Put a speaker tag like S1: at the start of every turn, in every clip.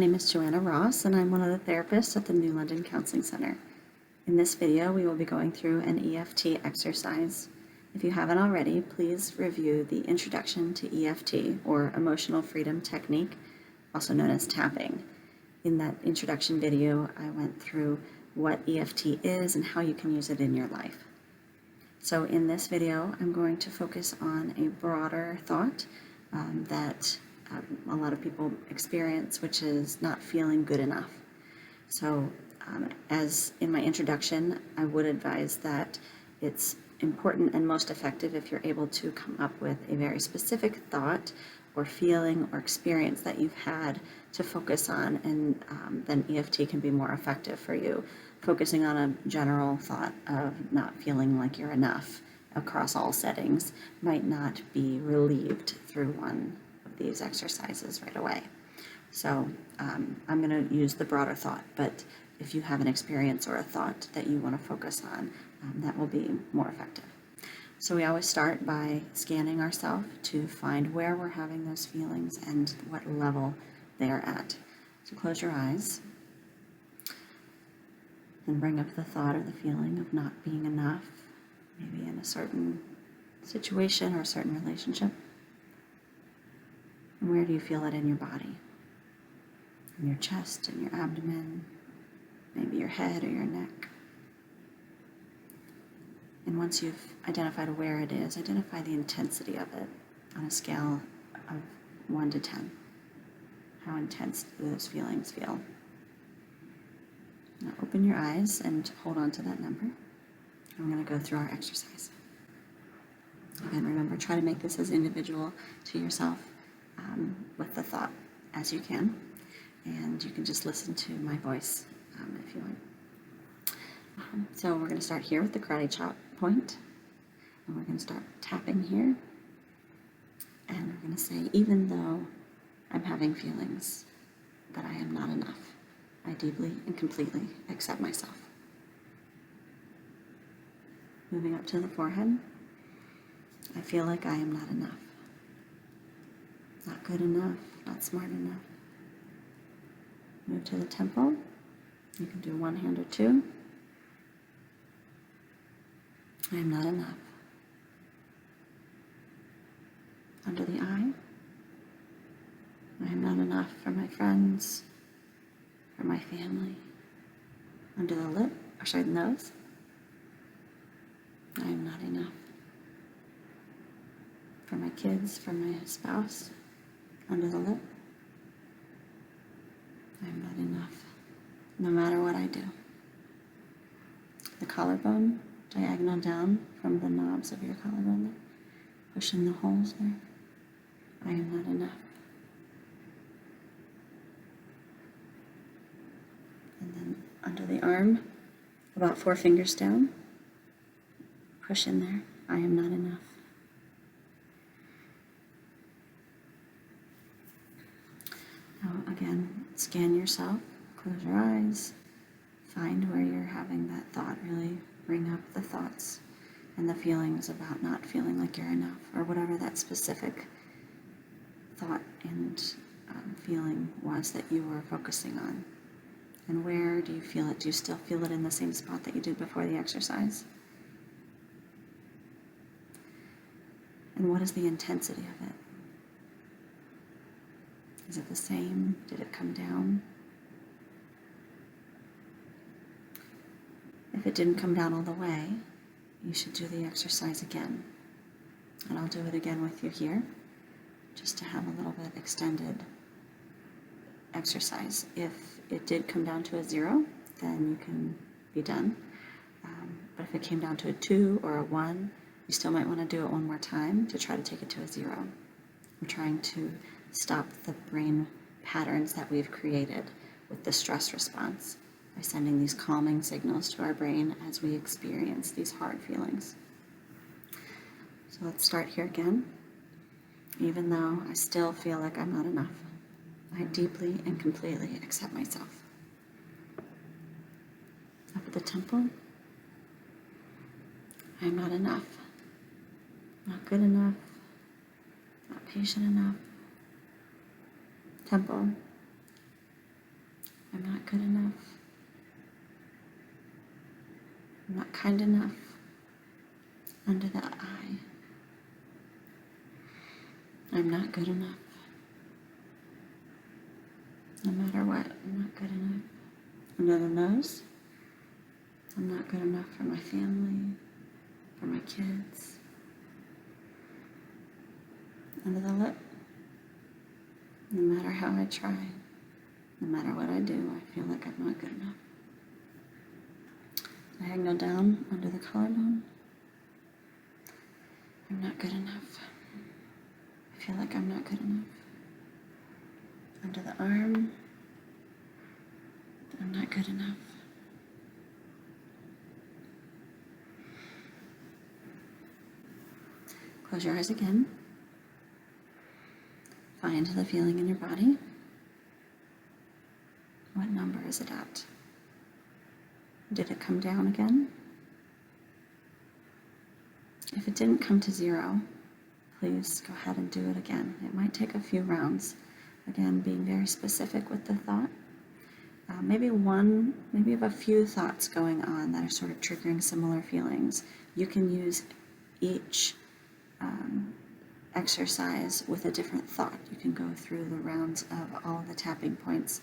S1: name is Joanna Ross, and I'm one of the therapists at the New London Counseling Center. In this video, we will be going through an EFT exercise. If you haven't already, please review the Introduction to EFT, or Emotional Freedom Technique, also known as tapping. In that introduction video, I went through what EFT is and how you can use it in your life. So in this video, I'm going to focus on a broader thought that a lot of people experience, which is not feeling good enough. So as in my introduction, I would advise that it's important and most effective if you're able to come up with a very specific thought or feeling or experience that you've had to focus on, and then EFT can be more effective for you. Focusing on a general thought of not feeling like you're enough across all settings might not be relieved through one of these exercises right away. So I'm going to use the broader thought, but if you have an experience or a thought that you want to focus on, that will be more effective. So we always start by scanning ourselves to find where we're having those feelings and what level they are at. So close your eyes and bring up the thought or the feeling of not being enough, maybe in a certain situation or a certain relationship. And where do you feel it in your body? In your chest, in your abdomen, maybe your head or your neck. And once you've identified where it is, identify the intensity of it on a scale of 1 to 10. How intense do those feelings feel? Now open your eyes and hold on to that number. I'm going to go through our exercise. Again, remember, try to make this as individual to yourself with the thought as you can. And you can just listen to my voice if you want. So we're going to start here with the karate chop point, and we're going to start tapping here. And we're going to say, even though I'm having feelings that I am not enough, I deeply and completely accept myself. Moving up to the forehead, I feel like I am not enough. Not good enough, not smart enough. Move to the temple. You can do one hand or two. I am not enough. Under the eye, I am not enough for my friends, for my family. Under the lip, the nose, I am not enough. For my kids, for my spouse, under the lip, I am not enough, no matter what I do. The collarbone, diagonal down from the knobs of your collarbone there, push in the holes there. I am not enough. And then under the arm, about 4 fingers down, push in there. I am not enough. Now again, scan yourself, close your eyes, find where you're having that thought. Really bring up the thoughts and the feelings about not feeling like you're enough, or whatever that specific thought and feeling was that you were focusing on. And where do you feel it? Do you still feel it in the same spot that you did before the exercise? And what is the intensity of it? Is it the same? Did it come down? If it didn't come down all the way, you should do the exercise again. And I'll do it again with you here, just to have a little bit extended exercise. If it did come down to a 0, then you can be done. But if it came down to a 2 or a 1, you still might want to do it one more time to try to take it to a 0. We're trying to stop the brain patterns that we've created with the stress response by sending these calming signals to our brain as we experience these hard feelings. So let's start here again. Even though I still feel like I'm not enough, I deeply and completely accept myself. Up at the temple, I am not enough, not good enough, not patient enough. Temple, I'm not good enough. I'm not kind enough. Under the eye. I'm not good enough. No matter what, I'm not good enough. Under the nose. I'm not good enough for my family, for my kids. Under the lip. No matter how I try, no matter what I do, I feel like I'm not good enough. Diagonal down under the collarbone. I'm not good enough. I feel like I'm not good enough. Under the arm. I'm not good enough. Close your eyes again. Find the feeling in your body. What number is it at? Did it come down again? If it didn't come to 0, please go ahead and do it again. It might take a few rounds. Again, being very specific with the thought. Maybe you have a few thoughts going on that are sort of triggering similar feelings. You can use each exercise with a different thought. You can go through the rounds of all the tapping points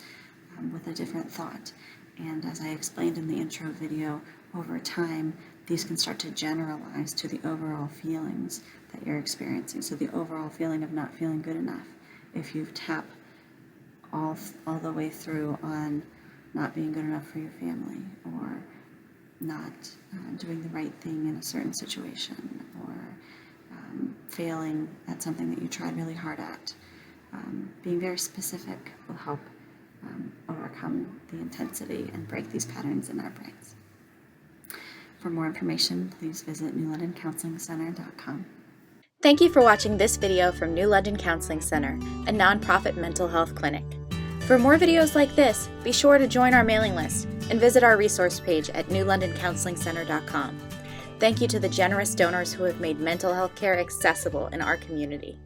S1: with a different thought. And as I explained in the intro video, over time, these can start to generalize to the overall feelings that you're experiencing. So the overall feeling of not feeling good enough. If you tap all the way through on not being good enough for your family, or not doing the right thing in a certain situation, or failing at something that you tried really hard at. Being very specific will help overcome the intensity and break these patterns in our brains. For more information, please visit newlondoncounselingcenter.com.
S2: Thank you for watching this video from New London Counseling Center, a nonprofit mental health clinic. For more videos like this, be sure to join our mailing list and visit our resource page at newlondoncounselingcenter.com. Thank you to the generous donors who have made mental health care accessible in our community.